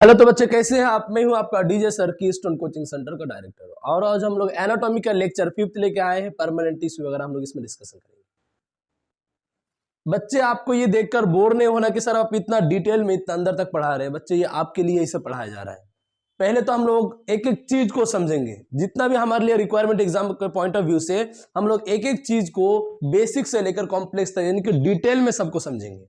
Hello तो बच्चे कैसे हैं आप। मैं हूं आपका DJ sir keystone coaching centre का डायरेक्टर और आज हम लोग एनाटॉमी का लेक्चर 5th लेके आए हैं। परमानेंट टिश्यू वगैरह हम लोग इसमें डिस्कशन करेंगे। बच्चे आपको ये देखकर बोर नहीं होना कि सर आप इतना डिटेल में इतना अंदर तक पढ़ा रहे हैं। बच्चे ये आपके लिए इसे पढ़ाया जा रहा है। पहले तो हम लोग एक एक चीज को समझेंगे, जितना भी हमारे लिए रिक्वायरमेंट एग्जाम के पॉइंट ऑफ व्यू से हम लोग एक एक चीज को बेसिक से लेकर कॉम्प्लेक्स तक यानी कि डिटेल में सबको समझेंगे।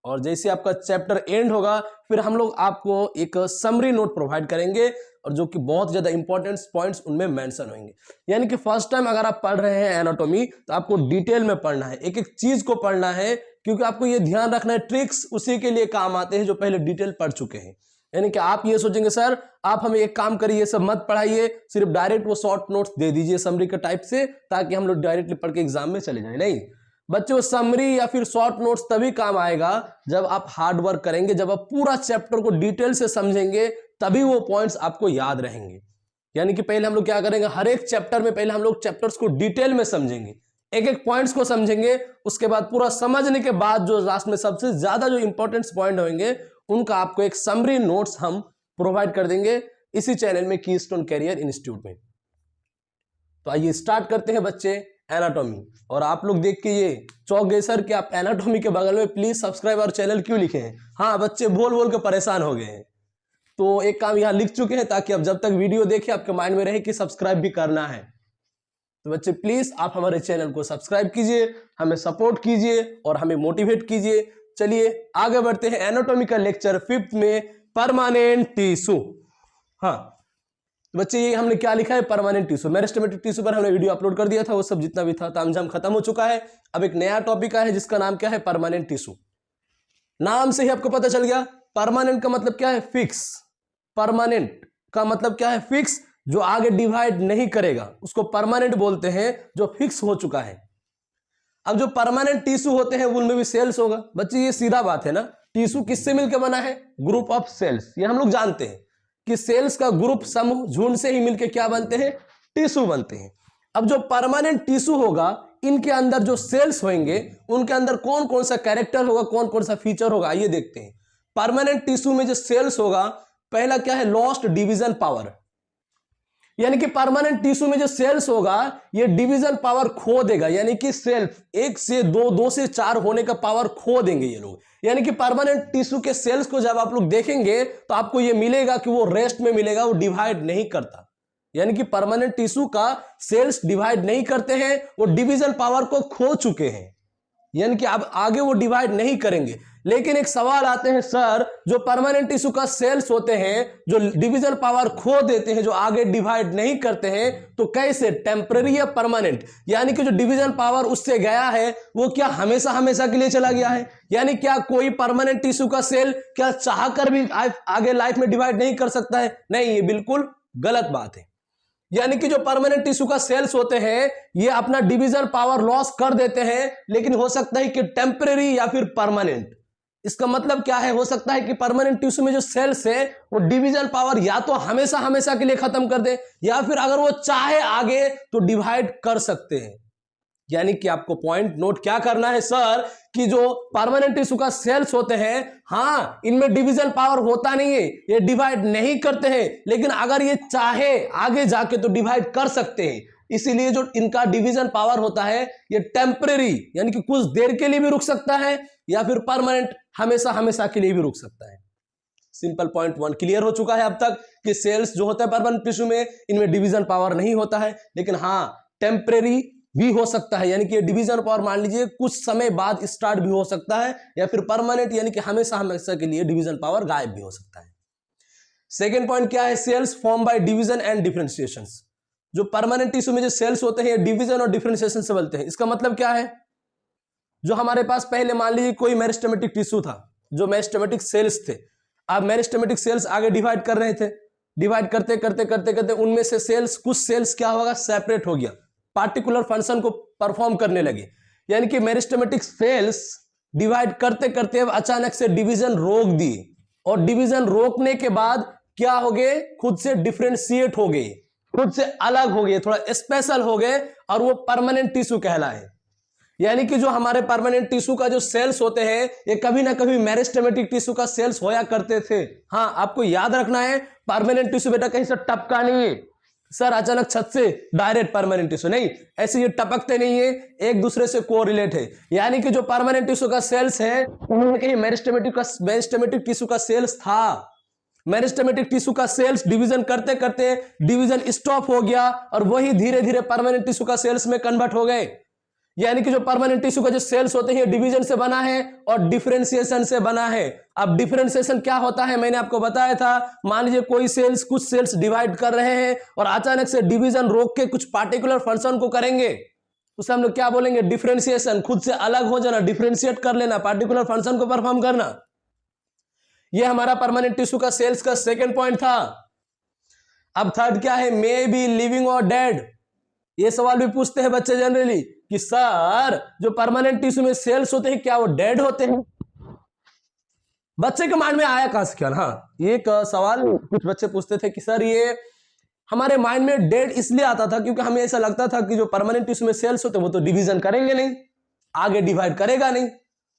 और जैसे आपका चैप्टर एंड होगा फिर हम लोग आपको एक समरी नोट प्रोवाइड करेंगे और जो कि बहुत ज्यादा इंपॉर्टेंट पॉइंट्स उनमें मेंशन होंगे। यानी कि फर्स्ट टाइम अगर आप पढ़ रहे हैं एनाटॉमी तो आपको डिटेल में पढ़ना है, एक एक चीज को पढ़ना है, क्योंकि आपको ये ध्यान रखना है ट्रिक्स उसी के लिए काम आते हैं जो पहले डिटेल पढ़ चुके हैं। यानी कि आप ये सोचेंगे सर आप हमें एक काम करिए, सब मत पढ़ाइए, सिर्फ डायरेक्ट वो शॉर्ट नोट्स दे दीजिए समरी के टाइप से ताकि हम लोग डायरेक्टली पढ़ के एग्जाम में चले जाए। नहीं बच्चों, समरी या फिर शॉर्ट नोट्स तभी काम आएगा जब आप हार्ड वर्क करेंगे, जब आप पूरा चैप्टर को डिटेल से समझेंगे, तभी वो पॉइंट्स आपको याद रहेंगे। यानी कि पहले हम लोग क्या करेंगे, हर एक चैप्टर में पहले हम लोग चैप्टर्स को डिटेल में समझेंगे, एक एक पॉइंट्स को समझेंगे, उसके बाद पूरा समझने के बाद जो लास्ट में सबसे ज्यादा जो इंपॉर्टेंट पॉइंट होंगे उनका आपको एक समरी नोट्स हम प्रोवाइड कर देंगे इसी चैनल में कीस्टोन कैरियर इंस्टीट्यूट में। तो आइए स्टार्ट करते हैं बच्चे एनाटॉमी। और आप लोग देख के ये चौंक गए सर कि आप एनाटॉमी के बगल में प्लीज सब्सक्राइब और चैनल क्यों लिखे हैं। हाँ बच्चे बोल बोल के परेशान हो गए हैं, तो एक काम यहाँ लिख चुके हैं ताकि अब जब तक वीडियो देखें आपके माइंड में रहे कि सब्सक्राइब भी करना है। तो बच्चे प्लीज आप हमारे चैनल को सब्सक्राइब कीजिए, हमें सपोर्ट कीजिए और हमें मोटिवेट कीजिए। चलिए आगे बढ़ते हैं एनाटॉमी का लेक्चर 5th में, परमानेंट टिश्यू। हाँ बच्चे ये हमने क्या लिखा है, परमानेंट टिश्यू। मेरिस्टेमेटिक टिश्यू पर हमने वीडियो अपलोड कर दिया था, वो सब जितना भी था तामझाम खत्म हो चुका है। अब एक नया टॉपिक है जिसका नाम क्या है, परमानेंट टिश्यू। नाम से ही आपको पता चल गया परमानेंट का मतलब क्या है, फिक्स। परमानेंट का मतलब क्या है, फिक्स, जो आगे डिवाइड नहीं करेगा उसको परमानेंट बोलते हैं, जो फिक्स हो चुका है। अब जो परमानेंट टिश्यू होते हैं उनमें भी सेल्स होगा। बच्चे ये सीधा बात है ना, टिश्यू किससे मिलकर बना है, ग्रुप ऑफ सेल्स। ये हम लोग जानते हैं कि सेल्स का ग्रुप समूह झुंड से ही मिलकर क्या बनते हैं, टिश्यू बनते हैं। अब जो परमानेंट टिश्यू होगा इनके अंदर जो सेल्स होंगे उनके अंदर कौन कौन सा कैरेक्टर होगा, कौन कौन सा फीचर होगा, आइए देखते हैं। परमानेंट टिश्यू में जो सेल्स होगा, पहला क्या है, लॉस्ट डिवीजन पावर। यानी कि परमानेंट टिश्यू में जो सेल्स होगा ये डिवीजन पावर खो देगा, यानी कि सेल्फ 1 से 2, 2 से 4 होने का पावर खो देंगे ये लोग। यानी कि परमानेंट टिश्यू के सेल्स को जब आप लोग देखेंगे तो आपको ये मिलेगा कि वो रेस्ट में मिलेगा, वो डिवाइड नहीं करता। यानी कि परमानेंट टिश्यू का सेल्स डिवाइड नहीं करते हैं, वो डिवीजन पावर को खो चुके हैं, यानी कि अब आगे वो डिवाइड नहीं करेंगे। लेकिन एक सवाल आते हैं सर, जो परमानेंट टिश्यू का सेल्स होते हैं जो डिवीजन पावर खो देते हैं, जो आगे डिवाइड नहीं करते हैं, तो कैसे, टेम्पररी या परमानेंट। यानी कि जो डिवीजन पावर उससे गया है वो क्या हमेशा हमेशा के लिए चला गया है। यानी क्या कोई परमानेंट टिश्यू का सेल क्या चाहकर भी आगे लाइफ में डिवाइड नहीं कर सकता है, नहीं, ये बिल्कुल गलत बात है। यानी कि जो परमानेंट टिश्यू का सेल्स होते हैं ये अपना डिवीजन पावर लॉस कर देते हैं, लेकिन हो सकता है कि टेम्परेरी या फिर परमानेंट। इसका मतलब क्या है, हो सकता है कि परमानेंट टिश्यू में जो सेल्स है वो डिवीजन पावर या तो हमेशा हमेशा के लिए खत्म कर दे, या फिर अगर वो चाहे आगे तो डिवाइड कर सकते हैं। यानी कि आपको पॉइंट नोट क्या करना है सर, कि जो परमानेंट टिश्यू का सेल्स होते हैं, हाँ इनमें डिवीजन पावर होता नहीं है, ये डिवाइड नहीं करते हैं, लेकिन अगर ये चाहे आगे जाके तो डिवाइड कर सकते हैं। इसीलिए जो इनका डिवीजन पावर होता है ये टेम्परेरी यानी कि कुछ देर के लिए भी रुक सकता है, या फिर परमानेंट हमेशा हमेशा के लिए भी रुक सकता है। सिंपल पॉइंट 1 क्लियर हो चुका है अब तक कि सेल्स जो होता है परमानेंट टिश्यू में इनमें डिवीजन पावर नहीं होता है, लेकिन हाँ टेम्परेरी भी हो सकता है। यानी कि डिवीजन पावर मान लीजिए कुछ समय बाद स्टार्ट भी हो सकता है, या फिर परमानेंट यानी कि हमेशा हमेशा के लिए डिवीजन पावर गायब भी हो सकता है। सेकेंड पॉइंट क्या है, cells form by division and differentiation. जो परमानेंट टिश्यू में जो सेल्स होते हैं ये डिवीजन और डिफरेंशिएशन से बनते हैं। इसका मतलब क्या है, जो हमारे पास पहले मान लीजिए कोई मेरिस्टेमेटिक टिश्यू था, जो मेरिस्टेमेटिक सेल्स थे, अब मेरिस्टेमेटिक सेल्स आगे डिवाइड कर रहे थे, डिवाइड करते करते करते करते उनमें से सेल्स कुछ सेल्स क्या होगा, सेपरेट हो गया, पार्टिकुलर फंक्शन को परफॉर्म करने लगे। यानी कि मेरिस्टेमेटिक सेल्स डिवाइड करते करते अब अचानक से डिवीजन रोक दिए, और डिवीजन रोकने के बाद क्या हो गए, खुद से डिफरेंशिएट हो गए, खुद से अलग हो गए, थोड़ा स्पेशल हो गए, और वो परमानेंट टिश्यू कहलाए। यानी कि जो हमारे परमानेंट टिश्यू का जो सेल्स होते हैं ये कभी ना कभी मेरिस्टेमेटिक टिश्यू का सेल्स होया करते थे। हाँ, आपको याद रखना है, परमानेंट टिश्यू बेटा कहीं से टपका नहीं है सर, अचानक छत से डायरेक्ट परमानेंट टिश्यू नहीं, ऐसे ये टपकते नहीं है, एक दूसरे से कोरिलेट है। यानी कि जो परमानेंट टिश्यू का सेल्स है उन्होंने कहीं मेरिस्टेमेटिक टिश्यू का सेल्स था, मेरिस्टेमेटिक टिश्यू का सेल्स डिवीजन करते करते डिवीजन स्टॉप हो गया और वही धीरे धीरे परमानेंट टिश्यू का सेल्स में कन्वर्ट हो गए। यानी कि जो परमानेंट टिश्यू का जो सेल्स होते हैं डिवीजन से बना है और डिफरेंशिएशन से बना है। अब डिफरेंशिएशन क्या होता है मैंने आपको बताया था, मान लीजिए कोई सेल्स कुछ सेल्स डिवाइड कर रहे हैं और अचानक से डिवीजन रोक के कुछ पार्टिकुलर फंक्शन को करेंगे, उसे हम लोग क्या बोलेंगे, डिफरेंशिएशन। खुद से अलग हो जाना, डिफरेंशिएट कर लेना, पार्टिकुलर फंक्शन को परफॉर्म करना। यह हमारा परमानेंट टिश्यू का सेल्स का सेकेंड पॉइंट था। अब थर्ड क्या है, मे बी लिविंग और डेड। ये सवाल भी पूछते हैं बच्चे जनरली कि सर जो परमानेंट टिश्यू में सेल्स होते हैं क्या वो डेड होते हैं? बच्चे के माइंड में आया कहां से क्या? हाँ, ये सवाल कुछ बच्चे पूछते थे कि सर ये हमारे माइंड में डेड इसलिए आता था क्योंकि हमें ऐसा लगता था कि जो परमानेंट टिश्यू में सेल्स होते हैं वो तो डिवीजन करेंगे नहीं, आगे डिवाइड करेगा नहीं।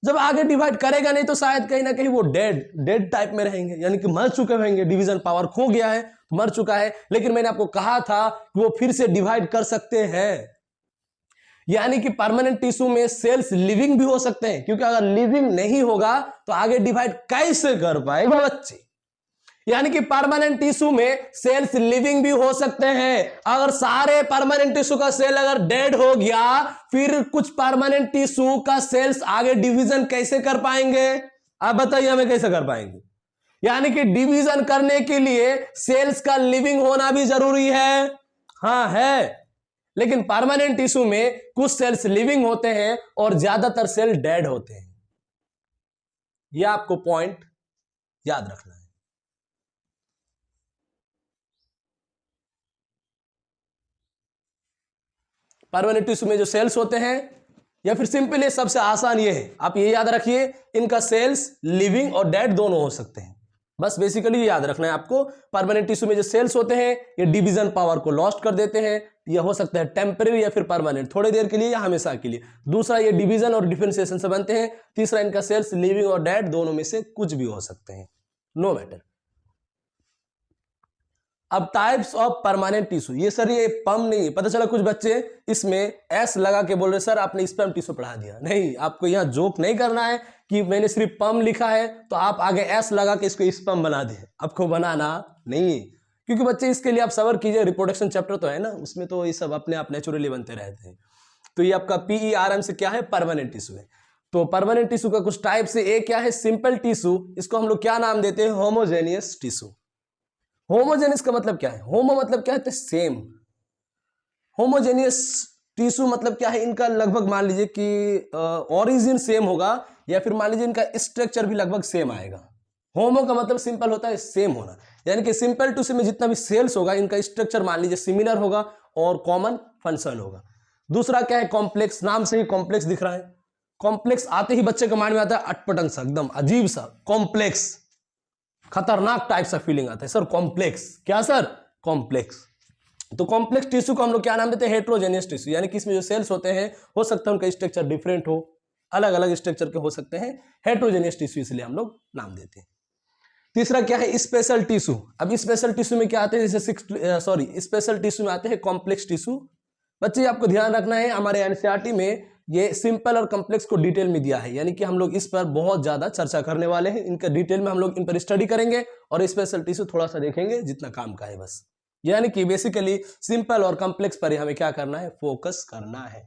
जब आगे डिवाइड करेगा नहीं तो शायद कहीं ना कहीं वो डेड टाइप में रहेंगे, यानी कि मर चुके होंगे, डिवीजन पावर खो गया है, मर चुका है। लेकिन मैंने आपको कहा था कि वो फिर से डिवाइड कर सकते हैं। यानी कि परमानेंट टिश्यू में सेल्स लिविंग भी हो सकते हैं, क्योंकि अगर लिविंग नहीं होगा तो आगे डिवाइड कैसे कर पाएगा बच्चे? यानी कि परमानेंट टिश्यू में सेल्स लिविंग भी हो सकते हैं। अगर सारे परमानेंट टिश्यू का सेल अगर डेड हो गया फिर कुछ परमानेंट टिश्यू का सेल्स आगे डिवीजन कैसे कर पाएंगे? आप बताइए हमें कैसे कर पाएंगे? यानी कि डिवीजन करने के लिए सेल्स का लिविंग होना भी जरूरी है। हाँ है, लेकिन परमानेंट टिश्यू में कुछ सेल्स लिविंग होते हैं और ज्यादातर सेल डेड होते हैं। यह आपको पॉइंट याद रखना है। परमानेंट टिश्यू में जो सेल्स होते हैं, या फिर सिंपली सबसे आसान ये है, आप ये याद रखिए, इनका सेल्स लिविंग और डेड दोनों हो सकते हैं। बस बेसिकली ये याद रखना है आपको। परमानेंट टिश्यू में जो सेल्स होते हैं ये डिवीजन पावर को लॉस्ट कर देते हैं। यह हो सकता है टेम्परेरी या फिर परमानेंट, थोड़ी देर के लिए या हमेशा के लिए। दूसरा, ये डिवीजन और डिफरेंशिएशन से बनते हैं। तीसरा, इनका सेल्स लिविंग और डेड दोनों में से कुछ भी हो सकते हैं, नो मैटर। अब टाइप्स ऑफ परमानेंट टिश्यू, ये सर ये पम नहीं, पता चला कुछ बच्चे इसमें एस लगा के बोल रहे सर आपने स्पर्म टिश्यू पढ़ा दिया। नहीं, आपको यहाँ जोक नहीं करना है कि मैंने सिर्फ पम लिखा है तो आप आगे एस लगा के इसको स्पर्म बना दे, आपको बनाना नहीं है। क्योंकि बच्चे इसके लिए आप सबर कीजिए, रिप्रोडक्शन चैप्टर तो है ना, उसमें तो ये सब अपने आप नेचुरली बनते रहते हैं। तो ये आपका PERM से क्या है, परमानेंट टिश्यू है। तो परमानेंट टिश्यू का कुछ टाइप से एक क्या है, सिंपल टिश्यू, इसको हम लोग क्या नाम देते हैं, होमोजेनियस टिश्यू। होमोजेनियस का मतलब क्या है, होमो मतलब क्या है, सेम। होमोजेनियस टिश्यू मतलब क्या है, इनका लगभग मान लीजिए कि ओरिजिन सेम होगा या फिर मान लीजिए इनका स्ट्रक्चर भी लगभग सेम आएगा। होमो का मतलब सिंपल होता है सेम होना, यानी कि सिंपल टिश्यू में जितना भी सेल्स होगा इनका स्ट्रक्चर मान लीजिए सिमिलर होगा और कॉमन फंक्शन होगा। दूसरा क्या है, कॉम्प्लेक्स, नाम से ही कॉम्प्लेक्स दिख रहा है। कॉम्प्लेक्स आते ही बच्चे के माइंड में आता है अटपटन सा, एकदम अजीब सा, कॉम्प्लेक्स, खतरनाक टाइप सा फीलिंग आता है सर कॉम्प्लेक्स। क्या सर, कॉम्प्लेक्स। तो कॉम्प्लेक्स टिश्यू को हम लोग क्या नाम देते हैं, हेट्रोजेनियस टिश्यू, यानी कि इसमें जो सेल्स होते हैं हो सकता है उनका स्ट्रक्चर डिफरेंट हो, अलग अलग स्ट्रक्चर के हो सकते हैं, हेट्रोजेनियस टिश्यू इसलिए हम लोग नाम देते हैं। तीसरा क्या है, स्पेशल टिश्यू। अब स्पेशल टिश्यू में क्या आते हैं, जैसे स्पेशल टिश्यू में आते हैं कॉम्प्लेक्स टिश्यू। बच्चे आपको ध्यान रखना है, हमारे एनसीईआरटी में ये सिंपल और कॉम्प्लेक्स को डिटेल में दिया है, यानी कि हम लोग इस पर बहुत ज्यादा चर्चा करने वाले हैं। इनका डिटेल में हम लोग इन पर स्टडी करेंगे और स्पेशल टिश्यू थोड़ा सा देखेंगे जितना काम का है बस। यानी कि बेसिकली सिंपल और कॉम्प्लेक्स पर हमें क्या करना है, फोकस करना है।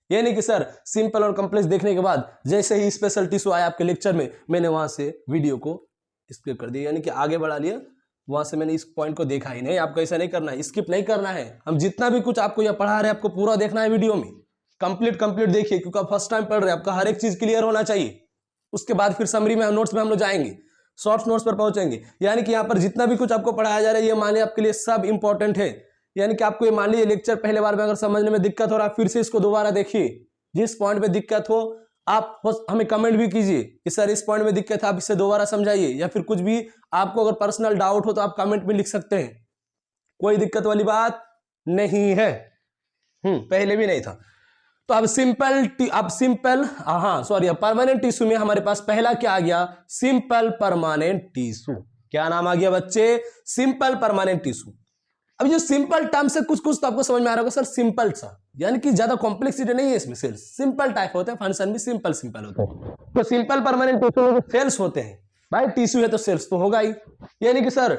यानी कि सर सिंपल और कॉम्प्लेक्स देखने के बाद जैसे ही स्पेशल टिश्यू आया आपके लेक्चर में, मैंने वहां से वीडियो को स्किप कर दिया, यानी कि आगे बढ़ा लिया, वहां से मैंने इस पॉइंट को देखा ही नहीं। आपको ऐसा नहीं करना है, स्किप नहीं करना है। हम जितना भी कुछ आपको यहाँ पढ़ा रहे हैं आपको पूरा देखना है वीडियो में, कंप्लीट देखिए, क्योंकि आप फर्स्ट टाइम पढ़ रहे हैं, आपका हर एक चीज क्लियर होना चाहिए। उसके बाद फिर समरी में नोट्स में हम लोग जाएंगे, शॉर्ट नोट्स पर पहुंचेंगे। यानी कि यहाँ पर जितना भी कुछ आपको पढ़ाया जा रहा है ये मान लीजिए आपके लिए सब इंपॉर्टेंट है। यानी कि आपको ये मान लीजिए लेक्चर पहले बार में अगर समझने में दिक्कत हो रहा है, फिर से इसको दोबारा देखिए। जिस पॉइंट पे दिक्कत हो आप हमें कमेंट भी कीजिए कि सर इस पॉइंट में दिक्कत है, आप इसे दोबारा समझाइए, या फिर कुछ भी आपको अगर पर्सनल डाउट हो तो आप कमेंट में लिख सकते हैं, कोई दिक्कत वाली बात नहीं है। पहले भी नहीं था। तो अब परमानेंट टिश्यू में हमारे पास पहला क्या आ गया, सिंपल परमानेंट टिश्यू। क्या नाम आ गया बच्चे, सिंपल परमानेंट टिश्यू। अब जो सिंपल टर्म से कुछ कुछ तो आपको समझ में आ रहा होगा सर, सिंपल सा यानी कि ज्यादा कॉम्प्लेक्सिटी नहीं है इसमें, सेल्स सिंपल टाइप होते हैं, फंक्शन भी सिंपल सिंपल होते हैं। तो सिंपल परमानेंट टिश्यू में सेल्स होते हैं, भाई टिश्यू है तो सेल्स तो होगा ही, यानी कि सर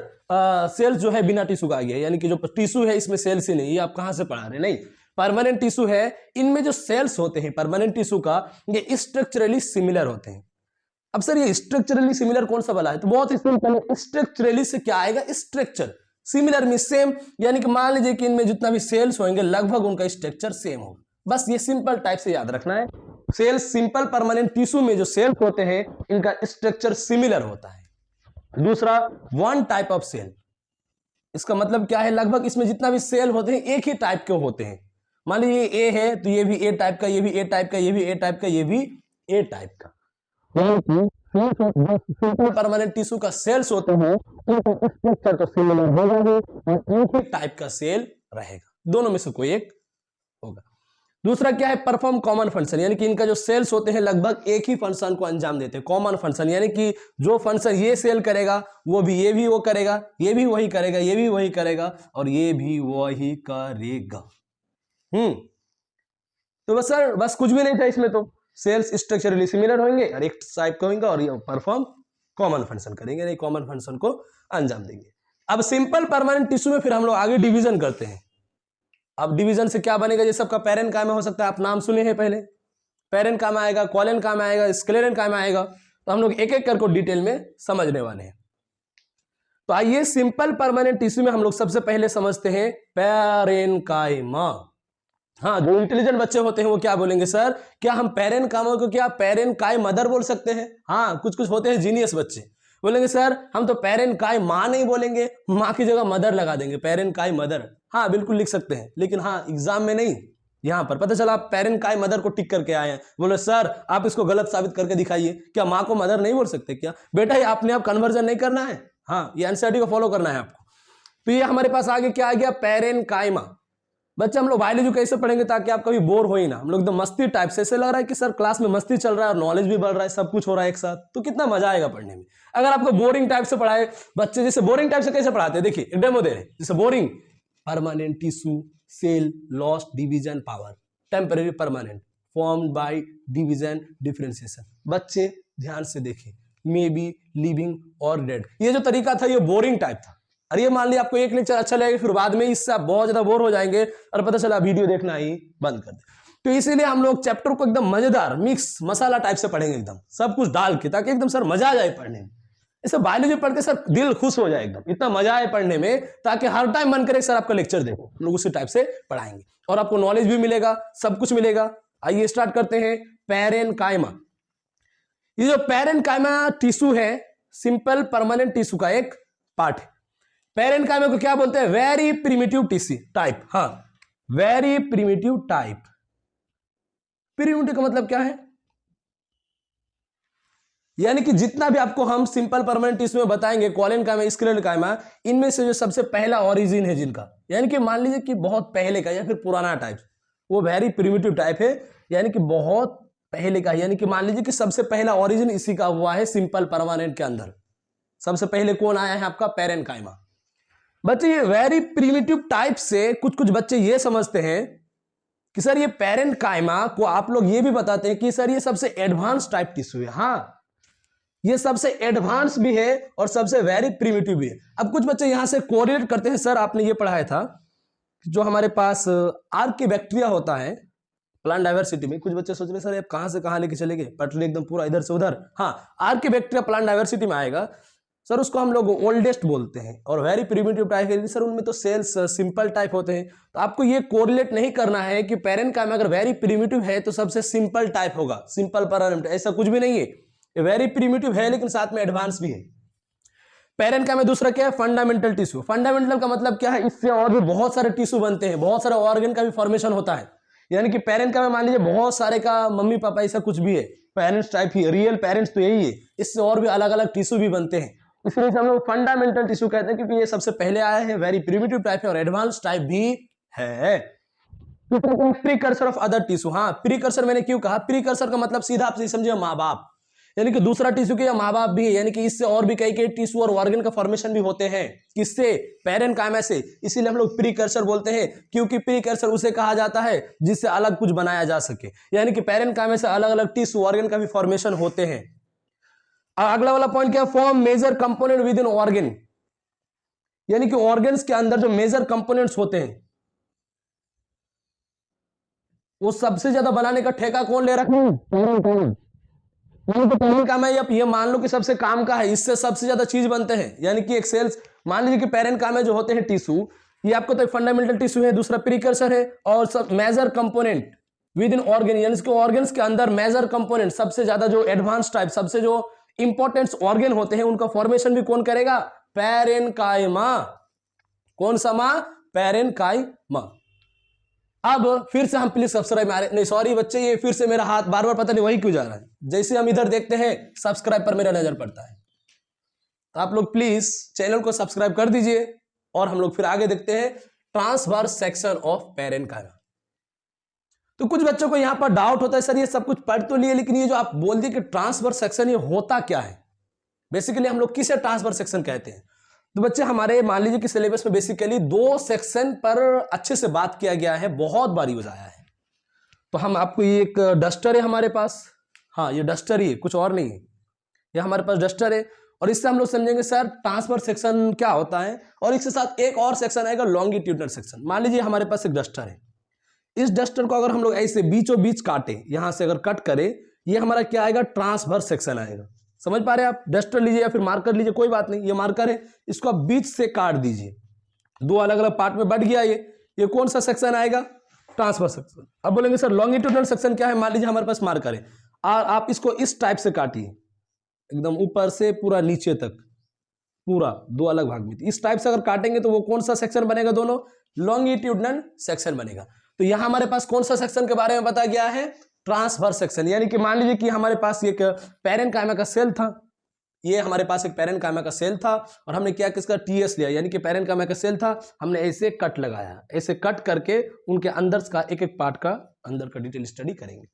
सेल्स जो है बिना टिश्यू का आ गया, यानी कि जो टिश्यू है इसमें सेल्स ही नहीं, ये आप कहां से पढ़ा रहे, नहीं परमानेंट टिश्यू है, इनमें जो सेल्स होते हैं परमानेंट टिश्यू का, ये स्ट्रक्चरली सिमिलर होते हैं। अब सर ये स्ट्रक्चरली सिमिलर कौन सा वाला है, तो बहुत सिंपल है, स्ट्रक्चरली से क्या आएगा, स्ट्रक्चर, सिमिलर में सेम, यानी कि मान लीजिए कि इनमें जितना भी सेल्स होंगे लगभग उनका स्ट्रक्चर सेम होगा, बस ये सिंपल टाइप से याद रखना है। सेल्स सिंपल परमानेंट टिश्यू में जो सेल्स होते हैं इनका स्ट्रक्चर सिमिलर होता है। दूसरा वन टाइप ऑफ सेल, इसका मतलब क्या है, लगभग इसमें जितना भी सेल होते हैं एक ही टाइप के होते हैं। मान लीजिए ए है तो ये भी ए टाइप का, ये भी ए टाइप का, ये भी ए टाइप का, ये भी ए टाइप का, सिंपल परमानेंट टिश्यू का सेल्स होते हैं इनका स्ट्रक्चर तो सिमिलर होगा ही और एक ही टाइप का सेल रहेगा, दोनों में से कोई एक होगा। दूसरा क्या है, परफॉर्म कॉमन फंक्शन, यानी कि इनका जो सेल्स होते हैं लगभग एक ही फंक्शन को अंजाम देते हैं, कॉमन फंक्शन, यानी कि जो फंक्शन ये सेल करेगा वो भी ये भी वो करेगा, ये भी वही करेगा, ये भी वही करेगा और ये भी वही करेगा। तो बस सर बस कुछ भी नहीं था इसमें, तो सेल्स स्ट्रक्चरली सिमिलर होंगे और एक टाइप का होंगे और ये परफॉर्म कॉमन फंक्शन करेंगे, नहीं कॉमन फंक्शन को अंजाम देंगे। अब सिंपल परमानेंट टिश्यू में फिर हम लोग आगे डिवीजन करते हैं। अब डिवीजन से क्या बनेगा, जैसे सबका पैरेनकाइमा हो सकता है, आप नाम सुने हैं पहले, पैरेनकाइमा आएगा, कोलेनकाइमा आएगा, स्क्लेरेनकाइमा आएगा, तो हम लोग एक एक करके डिटेल में समझने वाले हैं। तो आइए सिंपल परमानेंट टिश्यू में हम लोग सबसे पहले समझते हैं पैरेनकाइमा। हाँ, जो इंटेलिजेंट बच्चे होते हैं वो क्या बोलेंगे, सर क्या हम पैरेनकाइमा को क्या पैरेनकाई मदर बोल सकते हैं। हाँ, कुछ कुछ होते हैं जीनियस बच्चे, बोलेंगे सर हम तो पैरेनकाई माँ नहीं बोलेंगे, माँ की जगह मदर लगा देंगे, पैरेनकाई मदर। हाँ बिल्कुल लिख सकते हैं, लेकिन हाँ एग्जाम में नहीं, यहाँ पर पता चला आप पैरेनकाई मदर को टिक करके आए हैं, बोले सर आप इसको गलत साबित करके दिखाइए, क्या माँ को मदर नहीं बोल सकते क्या। बेटा ये आपने आप कन्वर्जन नहीं करना है, हाँ ये एनसीईआरटी को फॉलो करना है आपको। तो ये हमारे पास आगे क्या आ गया, पैरेनकाइमा। बच्चे हम लोग बायोलॉजी कैसे पढ़ेंगे ताकि आप कभी बोर हो ही ना, हम लोग एकदम मस्ती टाइप से, ऐसे लग रहा है कि सर क्लास में मस्ती चल रहा है और नॉलेज भी बढ़ रहा है, सब कुछ हो रहा है एक साथ, तो कितना मजा आएगा पढ़ने में। अगर आपको बोरिंग टाइप से पढ़ाए बच्चे, जैसे बोरिंग टाइप से कैसे पढ़ाते हैं, देखिए एक डेमो दे रहे हैं, जैसे boring, permanent tissue, cell, lost, division, power, temporary, permanent, formed by division, differentiation. बच्चे ध्यान से देखें, मे बी, लिविंग और डेड, ये जो तरीका था ये बोरिंग टाइप था। अरे ये मान लिया आपको एक लेक्चर अच्छा लगेगा, फिर बाद में इससे आप बहुत ज्यादा बोर हो जाएंगे और पता चला वीडियो देखना ही बंद कर दे। तो इसीलिए हम लोग चैप्टर को एकदम मजेदार मिक्स मसाला टाइप से पढ़ेंगे, एकदम सब कुछ डाल के, ताकि एकदम सर मजा आ जाए पढ़ने में। इसे बायोलॉजी पढ़ के सर दिल खुश हो जाए, एकदम इतना मजा आए पढ़ने में, ताकि हर टाइम मन करे सर आपका लेक्चर देखो, लोग उसी टाइप से पढ़ाएंगे और आपको नॉलेज भी मिलेगा, सब कुछ मिलेगा। आइए स्टार्ट करते हैं, पैरेनकाइमा। ये जो पैरेनकाइमा टिश्यू है सिंपल परमानेंट टिश्यू का एक पार्ट है। पैरेनकाइमा को क्या बोलते हैं, वेरी प्रिमिटिव टिश्यू टाइप। हाँ, वेरी प्रिमिटिव टाइप। प्रिमिटिव का मतलब क्या है, यानी कि जितना भी आपको हम सिंपल परमानेंट टिश्यू में बताएंगे, कोलेनकाइमा, स्क्लेरोकाइमा, इनमें से जो सबसे पहला ओरिजिन है जिनका, यानी कि मान लीजिए कि बहुत पहले का या फिर पुराना टाइप, वो वेरी प्रिमिटिव टाइप है, यानी कि बहुत पहले का, यानी कि मान लीजिए कि सबसे पहला ओरिजिन इसी का हुआ है सिंपल परमानेंट के अंदर। सबसे पहले कौन आया है आपका, पैरेनकाइमा। बच्चे ये वेरी प्रिमिटिव टाइप से कुछ कुछ बच्चे ये समझते हैं कि सर ये पैरेनकाइमा को आप लोग ये भी बताते हैं कि सर ये सबसे एडवांस टाइप टिश्यू है। हाँ, ये सबसे एडवांस भी है और सबसे वेरी प्रिमिटिव भी है। अब कुछ बच्चे यहां से कोरिलेट करते हैं, सर आपने ये पढ़ाया था जो हमारे पास आर्किबैक्टीरिया होता है प्लांट डाइवर्सिटी में, कुछ बच्चे सोच रहे सर आप कहां से कहां लेके चले गए, पटरी एकदम पूरा इधर से उधर। हाँ, आर्किबैक्टीरिया प्लांट डाइवर्सिटी में आएगा सर, उसको हम लोग ओल्डेस्ट बोलते हैं और वेरी प्रिमिटिव टाइप है सर, उनमें तो सेल्स सिंपल टाइप होते हैं। तो आपको ये कोरिलेट नहीं करना है कि पैरेनकाइमा अगर वेरी प्रिमिटिव है तो सबसे सिंपल टाइप होगा, सिंपल परमानेंट, ऐसा कुछ भी नहीं है। ये वेरी प्रिमिटिव है लेकिन साथ में एडवांस भी है। पैरेनकाइमा दूसरा क्या है, फंडामेंटल टिश्यू। फंडामेंटल का मतलब क्या है, इससे और भी बहुत सारे टिश्यू बनते हैं, बहुत सारे ऑर्गन का भी फॉर्मेशन होता है। यानी कि पैरेनकाइमा मान लीजिए बहुत सारे का मम्मी पापा ऐसा कुछ भी है, पेरेंट्स टाइप ही, रियल पेरेंट्स तो यही है, इससे और भी अलग अलग टिश्यू भी बनते हैं, इसलिए हम लोग फंडामेंटल टिश्यू कहते हैं, क्योंकि ये सबसे पहले आया है, वेरी प्रिमिटिव टाइप है और एडवांस टाइप भी है। Precursor of other tissue. हाँ, प्रीकर्सर मैंने क्यों कहा? प्रीकर्सर का मतलब सीधा आप समझिए माँ बाप, यानी कि दूसरा टिश्यू के माँ बाप भी है, यानी कि इससे और भी कई टिश्यू और ऑर्गन का फॉर्मेशन भी होते हैं। किससे? पैरेनकाइमा से। इसीलिए हम लोग प्रीकर्सर बोलते हैं, क्योंकि प्रीकर्सर उसे कहा जाता है जिससे अलग कुछ बनाया जा सके, यानी कि पैरेनकाइमा से अलग अलग टिश्यू ऑर्गन का भी फॉर्मेशन होते हैं। अगला वाला पॉइंट क्या? Form major component within organ, यानी कि ऑर्गन्स के अंदर जो मेजर कंपोनेंट्स होते हैं वो सबसे ज्यादा बनाने का ठेका कौन ले रखा है? पैरेनकाइमा। ये मान लो कि सबसे काम का है, इससे सबसे ज्यादा चीज बनते हैं, यानी कि एक सेल्स, मान लीजिए कि पैरेनकाइमा जो होते हैं टिश्यू, ये आपको तो एक फंडामेंटल टिश्यू है, दूसरा प्रीकर्सर है, और सब major component within organ, यानी कि ऑर्गन्स के अंदर मेजर कंपोनेंट सबसे ज्यादा जो एडवांस टाइप, सबसे जो इंपॉर्टेंट ऑर्गन होते हैं उनका फॉर्मेशन भी कौन करेगा? पैरेनकाइमा। कौन सा मां? पैरेनकाइमा। अब फिर से हम प्लीज सब्सक्राइब में नहीं, सॉरी बच्चे, ये फिर से मेरा हाथ बार बार पता नहीं वही क्यों जा रहा है, जैसे हम इधर देखते हैं सब्सक्राइब पर मेरा नजर पड़ता है। तो आप लोग प्लीज चैनल को सब्सक्राइब कर दीजिए और हम लोग फिर आगे देखते हैं ट्रांसवर्स सेक्शन ऑफ पैरेनकाइमा। तो कुछ बच्चों को यहां पर डाउट होता है, सर ये सब कुछ पढ़ तो लिए, लेकिन ये जो आप बोल दिए कि ट्रांसवर्स सेक्शन, ये होता क्या है? बेसिकली हम लोग किसे ट्रांसवर्स सेक्शन कहते हैं? तो बच्चे हमारे मान लीजिए कि सिलेबस में बेसिकली 2 सेक्शन पर अच्छे से बात किया गया है, बहुत बार यूज आया है। तो हम आपको, ये एक डस्टर है हमारे पास, हाँ ये डस्टर ही है, कुछ और नहीं है, ये हमारे पास डस्टर है, और इससे हम लोग समझेंगे सर ट्रांसवर्स सेक्शन क्या होता है, और इसके साथ एक और सेक्शन आएगा लॉन्गिट्यूडनल सेक्शन। मान लीजिए हमारे पास एक डस्टर है, इस डस्टर को अगर हम लोग ऐसे बीचों बीच काटे, यहां से अगर कट करें, ये हमारा क्या आएगा? ट्रांसवर्स सेक्शन आएगा। समझ पा रहे हैं आप? डस्टर लीजिए या फिर मार्कर लीजिए, कोई बात नहीं, ये मार्कर है, इसको आप बीच से काट दीजिए, 2 अलग अलग पार्ट में बट गया ये कौन सा सेक्शन आएगा? Transverse section. अब बोलेंगे सर लॉन्गिट्यूडनल सेक्शन क्या है? मान लीजिए हमारे पास मार्कर है और आप इसको इस टाइप से काटिए, एकदम ऊपर से पूरा नीचे तक, पूरा 2 अलग भाग में, इस टाइप से अगर काटेंगे तो वो कौन सा सेक्शन बनेगा? दोनों लॉन्गिट्यूडनल सेक्शन बनेगा। तो यहां हमारे पास कौन सा सेक्शन के बारे में बताया गया है? Transverse section. यानी कि मान लीजिए कि हमारे पास एक पैरेनकाइमा का सेल था, ये हमारे पास एक पैरेनकाइमा का सेल था, और हमने क्या किसका? टीएस लिया, यानी कि पैरेनकाइमा का सेल था, हमने ऐसे कट लगाया, ऐसे कट करके उनके अंदर का एक एक पार्ट का अंदर का डिटेल स्टडी करेंगे।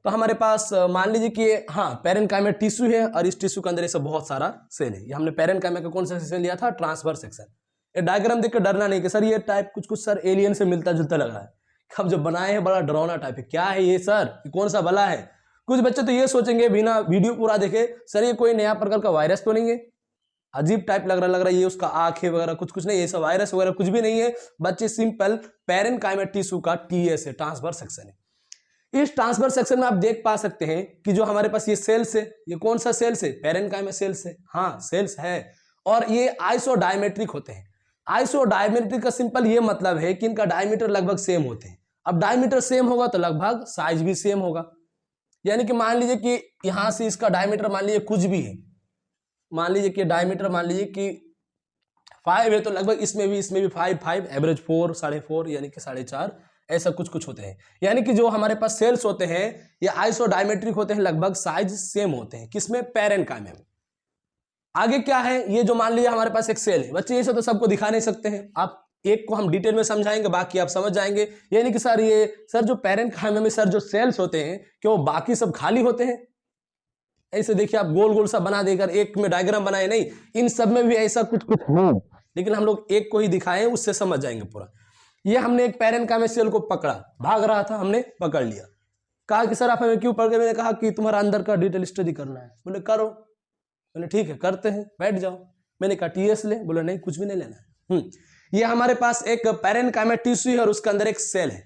तो हमारे पास मान लीजिए कि हाँ पैरेनकाइमा टिश्यू है, और इस टिश्यू के अंदर ऐसा बहुत सारा सेल है। ये हमने पैरेनकाइमा का कौन सा सेक्शन लिया था? Transverse section. ये डायग्राम देख कर डरना नहीं कि सर ये टाइप कुछ सर एलियन से मिलता जुलता लग रहा है, अब जब बनाए हैं बड़ा डरावना टाइप है, क्या है ये सर, ये कौन सा बला है? कुछ बच्चे तो ये सोचेंगे बिना वीडियो पूरा देखे, सर ये कोई नया प्रकार का वायरस तो नहीं है, अजीब टाइप लग रहा है, ये उसका आंख है वगैरह, कुछ नहीं, ये सब वायरस वगैरह कुछ भी नहीं है बच्चे, सिंपल पैरेनकाइमा टिश्यू का टीएस है, ट्रांसवर्स सेक्शन है। इस ट्रांसवर्स सेक्शन में आप देख पा सकते हैं कि जो हमारे पास ये सेल्स है, ये कौन सा सेल्स है? पैरेनकाइमा सेल्स है, हाँ सेल्स है, और ये आइसोडायमेट्रिक होते हैं। आइसोडायमेट्रिक का सिंपल ये मतलब है कि इनका डायमीटर लगभग सेम होते हैं। अब डायमीटर सेम होगा तो लगभग साइज भी सेम होगा, यानी कि मान लीजिए कि यहां से इसका डायमीटर मान लीजिए कुछ भी है, मान लीजिए कि डायमीटर मान लीजिए कि 5 है, तो लगभग इसमें भी 5 एवरेज 4 4.5 यानी कि 4.5 ऐसा कुछ होते हैं। यानी कि जो हमारे पास सेल्स होते हैं ये आइसोडायमेट्रिक होते हैं, लगभग साइज सेम होते हैं, किसमें? पैरेनकाइमा में। आगे क्या है? ये जो मान लीजिए हमारे पास एक सेल है, बच्चे ये सब तो सबको दिखा नहीं सकते हैं, आप एक को हम डिटेल में समझाएंगे, बाकी आप समझ जाएंगे। यानी कि सर ये सर जो पैरेनकाइमा में सर जो सेल्स होते हैं क्या वो बाकी सब खाली होते हैं? ऐसे देखिए आप गोल गोल सा बना देकर एक में डायग्राम बनाए, नहीं, इन सब में भी ऐसा कुछ है, लेकिन हम लोग एक को ही दिखाएं, उससे समझ जाएंगे पूरा। ये हमने एक पैरेनकाइमा सेल को पकड़ा, भाग रहा था, हमने पकड़ लिया, कहा कि सर आप हमें क्यों पकड़ गए? मैंने कहा कि तुम्हारा अंदर का डिटेल स्टडी करना है। बोले करो, बोले ठीक है करते हैं, बैठ जाओ। मैंने कहा टीएस ले, बोले नहीं कुछ भी नहीं लेना है। ये हमारे पास एक पैरेनकाइमा टिश्यू है और उसके अंदर एक सेल है,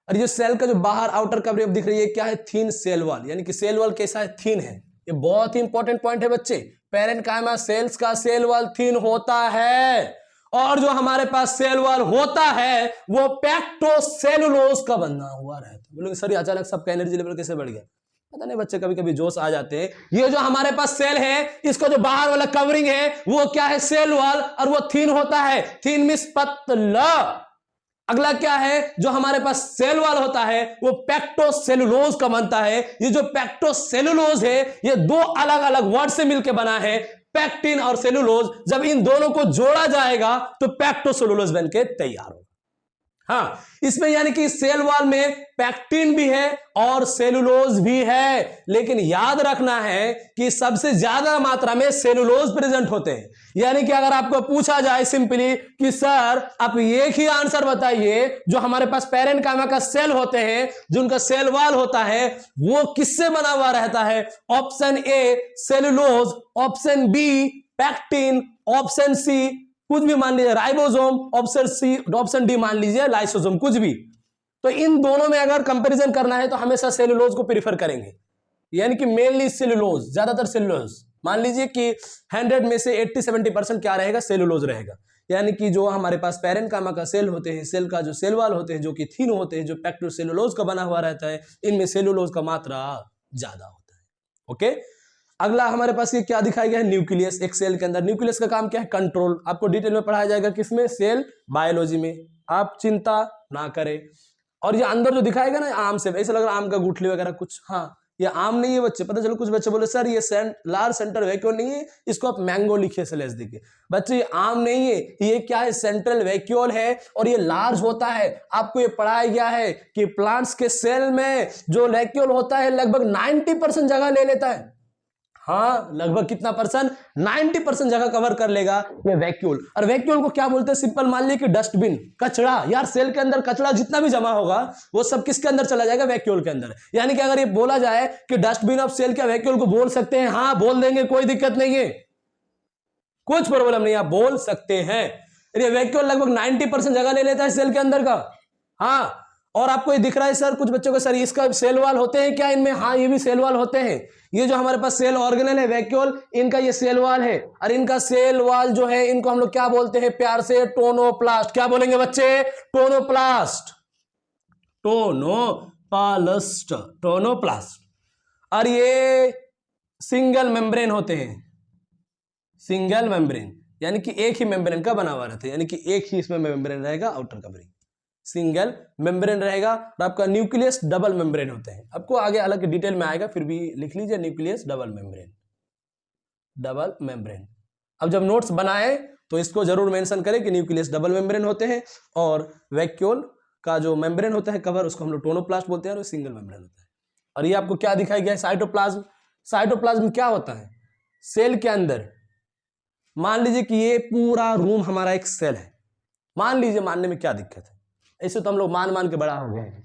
और ये सेल का जो बाहर आउटर कवरेज दिख रही है क्या है? थीन सेल वॉल, यानी कि सेल वॉल कैसा है? थीन है। ये बहुत ही इंपॉर्टेंट पॉइंट है बच्चे, पैरेनकाइमा सेल्स का सेल वॉल थीन होता है, और जो हमारे पास सेल वॉल होता है वो पैक्टोसेलुलोज का बना हुआ रहता है। बोलोगे सर अचानक सबका एनर्जी लेवल कैसे बढ़ गया? पता नहीं बच्चे, कभी कभी जोश आ जाते हैं। ये जो हमारे पास सेल है, इसका जो बाहर वाला कवरिंग है वो क्या है? सेल वॉल, और वो थीन होता है, थीन मींस पतला। अगला क्या है? जो हमारे पास सेल वॉल होता है वो पैक्टोसेलुलोज का बनता है। ये जो पैक्टोसेलुलोज है ये 2 अलग अलग वर्ड से मिलकर बना है, पैक्टिन और सेलुलोज। जब इन दोनों को जोड़ा जाएगा तो पैक्टोसेलुलोज बनके तैयार होगा। हाँ, इसमें यानी कि सेल वॉल में पैक्टिन भी है और सेलुलोज भी है, लेकिन याद रखना है कि सबसे ज्यादा मात्रा में सेलुलोज प्रेजेंट होते हैं। यानी कि अगर आपको पूछा जाए सिंपली कि सर आप एक ही आंसर बताइए, जो हमारे पास पैरेन्काइमा का सेल होते हैं, जो उनका सेल वॉल होता है, वो किससे बना हुआ रहता है? Option a cellulose, option b pectin, option c कुछ भी मान लीजिए ribosome, option c, option d मान लीजिए लाइसोसोम, कुछ भी। तो इन दोनों में अगर कंपैरिजन करना है तो हमेशा सेलुलोज को प्रीफर करेंगे, यानी कि मेनली सेलुलोज, ज्यादातर सेलुलोज। मान लीजिए कि 100 में से 80-70% क्या रहेगा? सेलुलोज रहेगा। यानी कि जो हमारे पास पैरेन्काइमा का सेल होते हैं, सेल का जो सेल वॉल होते हैं, जो कि थिन होते हैं, जो पैक्टोसेलुलोज का बना हुआ रहता है, इनमें सेलुलोज का मात्रा ज्यादा होता है। ओके, अगला हमारे पास ये क्या दिखाया गया है? न्यूक्लियस। एक सेल के अंदर न्यूक्लियस का काम क्या है? कंट्रोल। आपको डिटेल में पढ़ाया जाएगा किसमें? सेल बायोलॉजी में, आप चिंता ना करें। और ये अंदर जो दिखाएगा ना आम से, ऐसा लग रहा है आम का गुठली वगैरह कुछ। हाँ, ये आम नहीं है बच्चे, पता चलो कुछ बच्चे बोले सर ये लार्ज सेंट्रल वैक्यूल नहीं है, इसको आप मैंगो लिखिए स्लैश देखिए। बच्चे ये आम नहीं है, ये क्या है? सेंट्रल वैक्यूल है और ये लार्ज होता है। आपको ये पढ़ाया गया है कि प्लांट्स के सेल में जो वैक्यूल होता है लगभग 90% जगह ले लेता है। हाँ, लगभग कितना परसेंट? 90% जगह कवर कर लेगा ये वैक्यूल। और वैक्यूल को क्या बोलते हैं? सिंपल मान लीजिए कि डस्टबिन, कचरा। यार सेल के अंदर कचरा जितना भी जमा होगा वो सब किसके अंदर चला जाएगा? वैक्यूल के अंदर। यानी कि अगर ये बोला जाए कि डस्टबिन ऑफ सेल, क्या वैक्यूल को बोल सकते हैं? हाँ बोल देंगे, कोई दिक्कत नहीं है, कुछ प्रॉब्लम नहीं, आप बोल सकते हैं। ये वैक्यूल लगभग 90% जगह ले लेता है सेल के अंदर का। हाँ, और आपको ये दिख रहा है सर कुछ बच्चों को, सर इसका सेल वॉल होते हैं क्या इनमें? हाँ, ये भी सेल वॉल होते हैं। ये जो हमारे पास सेल ऑर्गेनल है वैक्यूल, इनका ये सेल वॉल है। और इनका सेल वॉल जो है, इनको हम लोग क्या बोलते हैं प्यार से? टोनोप्लास्ट। क्या बोलेंगे बच्चे? Tonoplast, tonoplast, tonoplast. और ये सिंगल मेम्ब्रेन होते हैं, सिंगल मेम्ब्रेन, यानी कि एक ही मेम्ब्रेन का बना हुआ रहता है, यानी कि एक ही इसमें मेम्ब्रेन रहेगा, आउटर कवरिंग सिंगल मेम्ब्रेन रहेगा। और आपका न्यूक्लियस डबल मेम्ब्रेन होते हैं। आपको आगे अलग डिटेल में आएगा, फिर भी लिख लीजिए nucleus double membrane, double membrane. अब जब नोट्स बनाए तो इसको जरूर मेंशन करें कि न्यूक्लियस डबल मेम्ब्रेन होते हैं, और वैक्यूल का जो मेम्ब्रेन होता है कवर, उसको हम लोग टोनोप्लास्ट बोलते हैं, और सिंगल मेम्ब्रेन होता है। और ये आपको क्या दिखाया गया है? साइटोप्लाज्म। साइटोप्लाज्म क्या होता है? सेल के अंदर मान लीजिए कि ये पूरा रूम हमारा एक सेल है, मान लीजिए, मानने में क्या दिक्कत है? ऐसे तो हम लोग मान मान के बड़ा हो गए हैं,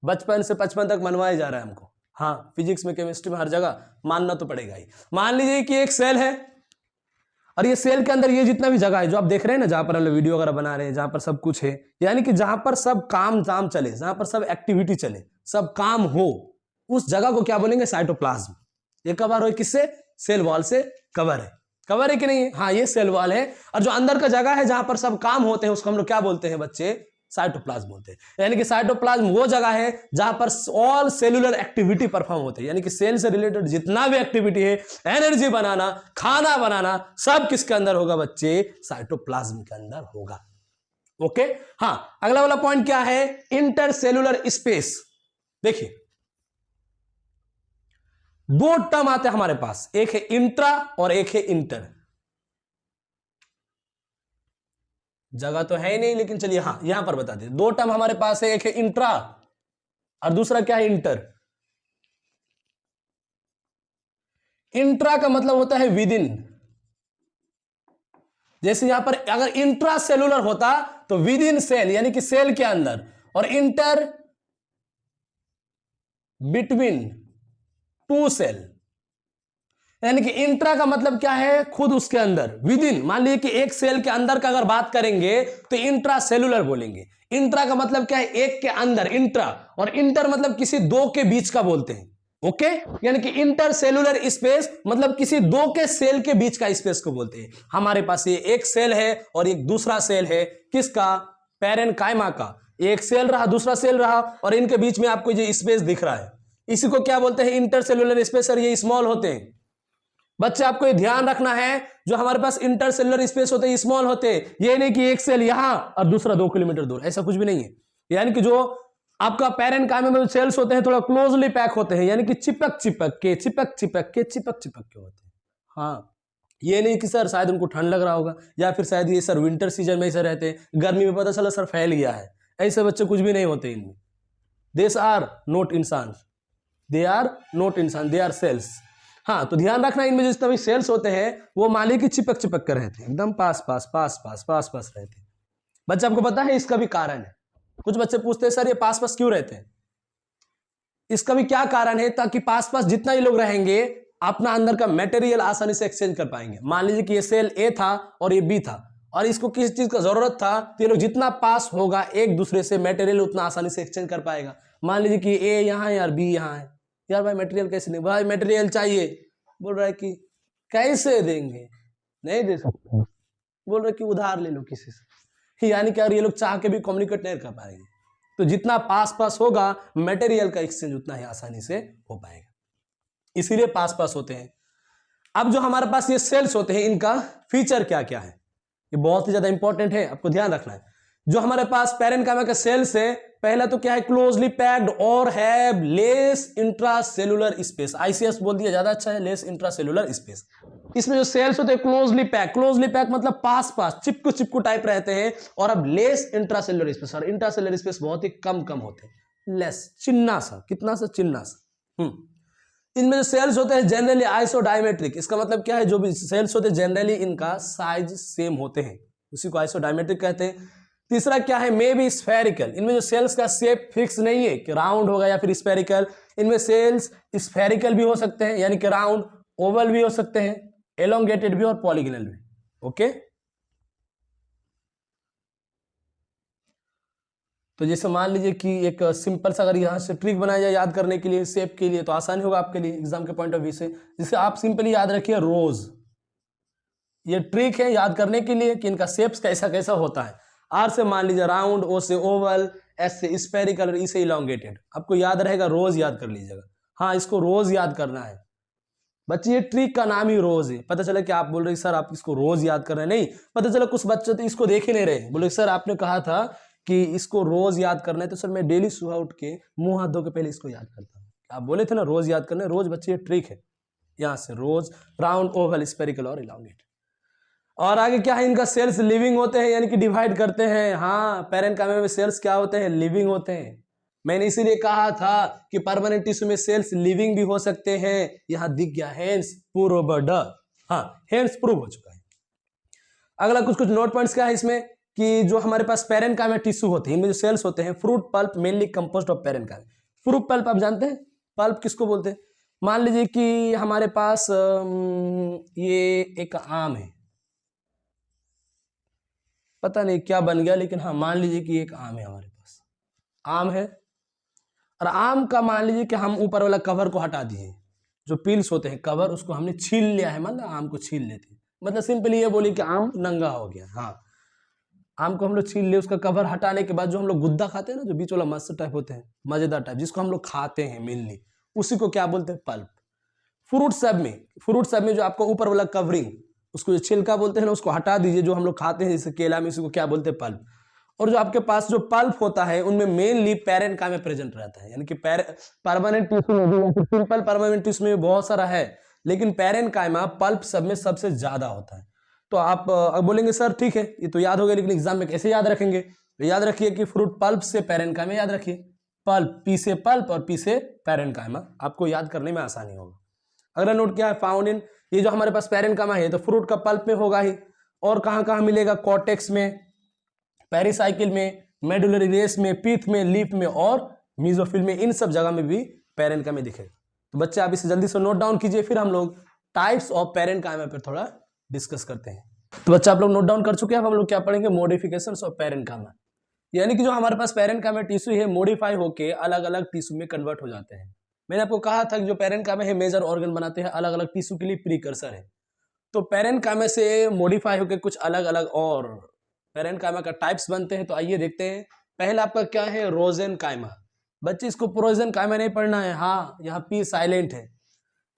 बचपन से 55 तक मनवाया जा रहा है हमको। हाँ, फिजिक्स में, केमिस्ट्री में, हर जगह मानना तो पड़ेगा ही। मान लीजिए कि एक सेल है, और ये सेल के अंदर ये जितना भी जगह है जो आप देख रहे हैं ना, जहां पर हम लोग वीडियो वगैरह बना रहे हैं, जहां पर सब कुछ है, यानी कि जहां पर सब काम चले, जहां पर सब एक्टिविटी चले, सब काम हो, उस जगह को क्या बोलेंगे? साइटोप्लाज्म। ये कवर हो किससे? सेल वॉल से कवर है। कवर है कि नहीं? हाँ, ये सेल वॉल है। और जो अंदर का जगह है जहां पर सब काम होते हैं, उसको हम लोग क्या बोलते हैं बच्चे? साइटोप्लाज्म बोलते हैं। यानी कि साइटोप्लाज्म वो जगह है जहां पर ऑल सेलुलर एक्टिविटी परफॉर्म होते हैं, यानी कि सेल से रिलेटेड जितना भी एक्टिविटी है, एनर्जी बनाना, खाना बनाना, सब किसके अंदर होगा बच्चे? साइटोप्लाज्म के अंदर होगा। ओके, हाँ, अगला वाला पॉइंट क्या है? Intercellular space. देखिए, दो टर्म आते हैं हमारे पास, एक है इंट्रा और एक है इंटर। जगह तो है ही नहीं, लेकिन चलिए हाँ यहां पर बता दें, दो टर्म हमारे पास है, एक है इंट्रा और दूसरा क्या है? इंटर। इंट्रा का मतलब होता है विद इन। जैसे यहां पर अगर इंट्रा सेलुलर होता तो विद इन सेल, यानी कि सेल के अंदर, और इंटर बिटवीन टू सेल। यानी कि इंट्रा का मतलब क्या है? खुद उसके अंदर, विद इन। मान लीजिए कि एक सेल के अंदर का अगर बात करेंगे तो इंट्रा सेलुलर बोलेंगे। इंट्रा का मतलब क्या है? एक के अंदर, इंट्रा। और इंटर मतलब किसी दो के बीच का बोलते हैं। ओके, यानी कि इंटर सेलुलर स्पेस मतलब किसी दो के सेल के बीच का स्पेस को बोलते हैं। हमारे पास ये एक सेल है और एक दूसरा सेल है, किसका? पैरेन्काइमा का। एक सेल रहा, दूसरा सेल रहा, और इनके बीच में आपको ये स्पेस दिख रहा है, इसी को क्या बोलते हैं? Intercellular space. और ये स्मॉल होते हैं बच्चे, आपको ये ध्यान रखना है, जो हमारे पास इंटरसेलुलर स्पेस होते हैं स्मॉल होते हैं। ये नहीं कि एक सेल यहां और दूसरा 2 किलोमीटर दूर, ऐसा कुछ भी नहीं है। यानी कि जो आपका पैरेन्काइमा में सेल्स होते हैं थोड़ा क्लोजली पैक होते हैं, यानी कि चिपक चिपक के होते हैं। हाँ, ये नहीं कि सर शायद उनको ठंड लग रहा होगा, या फिर शायद ये सर विंटर सीजन में ऐसे रहते हैं, गर्मी में पता चला सर फैल गया है, ऐसे बच्चे कुछ भी नहीं होते इनमें। दिस आर नॉट इंसान, दे आर नॉट इंसान, दे आर सेल्स। हाँ, तो ध्यान रखना इनमें जितने भी सेल्स होते हैं वो मालिक की चिपक चिपक कर रहते हैं, एकदम पास पास पास पास पास पास रहते हैं। बच्चे आपको पता है इसका भी कारण है। कुछ बच्चे पूछते हैं सर ये पास पास क्यों रहते हैं? इसका भी क्या कारण है, ताकि पास पास जितना ही लोग रहेंगे अपना अंदर का मटेरियल आसानी से एक्सचेंज कर पाएंगे। मान लीजिए कि ये सेल ए था और ये बी था और इसको किसी चीज का जरूरत था, तो ये लोग जितना पास होगा एक दूसरे से मटेरियल उतना आसानी से एक्सचेंज कर पाएगा। मान लीजिए कि ए यहाँ है यार, बी यहाँ है, यार भाई मटेरियल कैसे नहीं, भाई मटेरियल चाहिए, बोल रहा है कि कैसे देंगे, नहीं दे सकते, बोल रहे कि उधार ले लो किसी से। यानी कि यार ये लोग चाह के भी कम्युनिकेट नहीं कर पाएंगे। तो जितना पास पास होगा मटेरियल का एक्सचेंज उतना ही आसानी से हो पाएगा, इसीलिए पास पास होते हैं। अब जो हमारे पास ये सेल्स होते हैं इनका फीचर क्या क्या है, ये बहुत ही ज्यादा इंपॉर्टेंट है, आपको ध्यान रखना है। जो हमारे पास पैरेन्काइमा का सेल्स है, पहला तो क्या है, क्लोजली पैक्ड और have less intracellular space. ICS बोल दिया ज्यादा अच्छा है, लेस इंट्रासेलुलर स्पेस। इसमें जो सेल्स होते हैं क्लोजली पैक मतलब पास पास चिपकू चिपकू टाइप रहते हैं, और अब लेस इंट्रासेलुलर स्पेस, और इंट्रासेलुलर स्पेस बहुत ही कम कम होते हैं, लेस, चिन्ना सा, कितना सा, चिन्ना सा। इनमें जो सेल्स होते हैं जनरली आइसोडायमेट्रिक, इसका मतलब क्या है, जो भी सेल्स होते हैं जनरली इनका साइज सेम होते हैं, उसी को आइसोडायमेट्रिक कहते हैं। तीसरा क्या है, मे बी स्फेरिकल, इनमें जो सेल्स का शेप फिक्स नहीं है कि राउंड होगा या फिर स्फेरिकल। इनमें सेल्स स्फेरिकल भी हो सकते हैं यानी कि राउंड, ओवल भी हो सकते हैं, एलोंगेटेड भी और पॉलीगोनल भी। ओके, तो जैसे मान लीजिए कि एक सिंपल सा अगर यहाँ से ट्रिक बनाया जाए याद करने के लिए, शेप के लिए, तो आसानी होगा आपके लिए एग्जाम के पॉइंट ऑफ व्यू से। जिसे आप सिंपली याद रखिए रोज, ये ट्रिक है याद करने के लिए कि इनका शेप्स कैसा कैसा होता है। आर से मान लीजिए राउंड, ओ से ओवल, एस से स्फेरिकल, ई से इलोंगेटेड, आपको याद रहेगा, रोज याद कर लीजिएगा। हाँ, इसको रोज याद करना है बच्चे, ये ट्रिक का नाम ही रोज है। पता चला कि आप बोल रहे सर आप इसको रोज याद कर रहे हैं, नहीं, पता चला कुछ बच्चे तो इसको देख ही नहीं रहे, बोले सर आपने कहा था कि इसको रोज याद करना है, तो सर मैं डेली सुबह उठ के मुंह हाथ धो के पहले इसको याद करता हूँ। आप बोले थे ना रोज याद करना है, रोज बच्चे ये ट्रिक है, यहाँ से रोज, राउंड, ओवल, स्फेरिकल और इलोंगेटेड। और आगे क्या है, इनका सेल्स लिविंग होते हैं यानी कि डिवाइड करते हैं। हाँ, पैरेन्काइमा में सेल्स क्या होते हैं, लिविंग होते हैं। मैंने इसीलिए कहा था कि परमानेंट टिश्यू में सेल्स लिविंग भी हो सकते हैं, यहां दिख गया, हेंस प्रूव्ड। हाँ, हेंस प्रूव हो चुका है। अगला कुछ नोट पॉइंट्स क्या है इसमें, कि जो हमारे पास पैरेन्काइमा टिश्यू होते हैं, इनमें जो सेल्स होते हैं, fruit pulp mainly composed of parenchyma. Fruit pulp आप जानते हैं, पल्प किसको बोलते हैं? मान लीजिए कि हमारे पास ये एक आम है, पता नहीं क्या बन गया, लेकिन हाँ मान लीजिए कि एक आम है, हमारे पास आम है, और आम का मान लीजिए कि हम ऊपर वाला कवर को हटा दिए, जो पील्स होते हैं कवर, उसको हमने छील लिया है, मतलब आम को छील लेते हैं, मतलब सिंपली ये बोली कि आम नंगा हो गया। हाँ, आम को हम लोग छील लिए, उसका कवर हटाने के बाद जो हम लोग गुद्दा खाते हैं ना, जो बीच वाला मस्त टाइप होते हैं, मजेदार टाइप, जिसको हम लोग खाते हैं मेनली, उसी को क्या बोलते हैं, पल्प। फ्रूट सब में जो आपको ऊपर वाला कवरिंग, उसको जो छिलका बोलते हैं ना, उसको हटा दीजिए, जो हम लोग खाते हैं जैसे केला में, इसी को क्या बोलते हैं, पल्प। और जो आपके पास जो पल्प होता है उनमें मेनली पैरेन्काइमा प्रेजेंट रहता है, यानी कि परमानेंट टिश्यू में भी या फिर सिंपल परमानेंट टिश्यू में भी बहुत सारा है, लेकिन पैरेन्काइमा पल्प सब में सबसे ज्यादा होता है। तो आप बोलेंगे सर ठीक है ये तो याद हो गया, लेकिन एग्जाम में कैसे याद रखेंगे? तो याद रखिए कि फ्रूट पल्प से पैरेन्काइमा याद रखिए, पल्प, पी से पल्प और पी से पैरेन्काइमा, आपको याद करने में आसानी होगा। अगला नोट क्या है, फाउंड इन, ये जो हमारे पास पैरेन्काइमा है तो फ्रूट का पल्प में होगा ही, और कहां कहां मिलेगा, कॉर्टेक्स में, पेरिसाइकिल में, मेडुलरी रेस में, पीथ में, लीफ में और मीजोफिल में, इन सब जगह में भी पैरेन्काइमा दिखेगा। तो बच्चे आप इसे जल्दी से नोट डाउन कीजिए, फिर हम लोग टाइप्स ऑफ पैरेन्काइमा पर थोड़ा डिस्कस करते हैं। तो बच्चे आप लोग नोट डाउन कर चुके हैं, अब हम लोग क्या पढ़ेंगे, मॉडिफिकेशंस ऑफ पैरेन्काइमा, यानी कि जो हमारे पास पैरेन्काइमा टिश्यू है मॉडिफाई होकर अलग अलग टिश्यू में कन्वर्ट हो जाते हैं। मैंने आपको कहा था कि जो पैरेन्काइमा है मेजर ऑर्गन बनाते हैं, अलग अलग टिश्यू के लिए प्रीकर्सर है। तो पैरेन्काइमा से मॉडिफाई होकर कुछ अलग अलग और पैरेन्काइमा का टाइप्स बनते हैं। तो आइए देखते हैं। पहला आपका क्या है, रोजेनकाइमा। बच्चे इसको प्रोजेनकाइमा नहीं पढ़ना है, हाँ यहाँ पी साइलेंट है।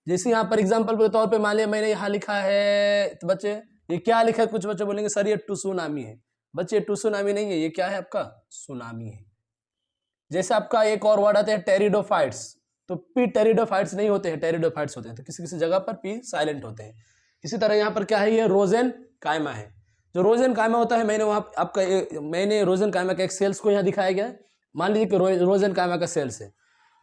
जैसे यहाँ पर एग्जांपल के तौर पे मान लिया मैंने यहाँ लिखा है, तो बच्चे ये क्या लिखा है, कुछ बच्चे बोलेंगे सर ये टुसुनामी है। बच्चे टुसुनामी नहीं है, ये क्या है आपका, सुनामी है। जैसे आपका एक और वर्ड आता है टेरिडोफाइट्स, तो पी टेरिडोफाइट्स नहीं होते हैं, टेरिडोफाइट्स होते हैं, तो किसी किसी जगह पर पी साइलेंट होते हैं। इसी तरह यहाँ पर क्या है, ये रोजेनकाइमा है। जो रोजेनकाइमा होता है, मैंने वहाँ मैंने रोजेनकाइमा का एक सेल्स को यहाँ दिखाया गया है। मान लीजिए कि रोजेनकाइमा का सेल्स है,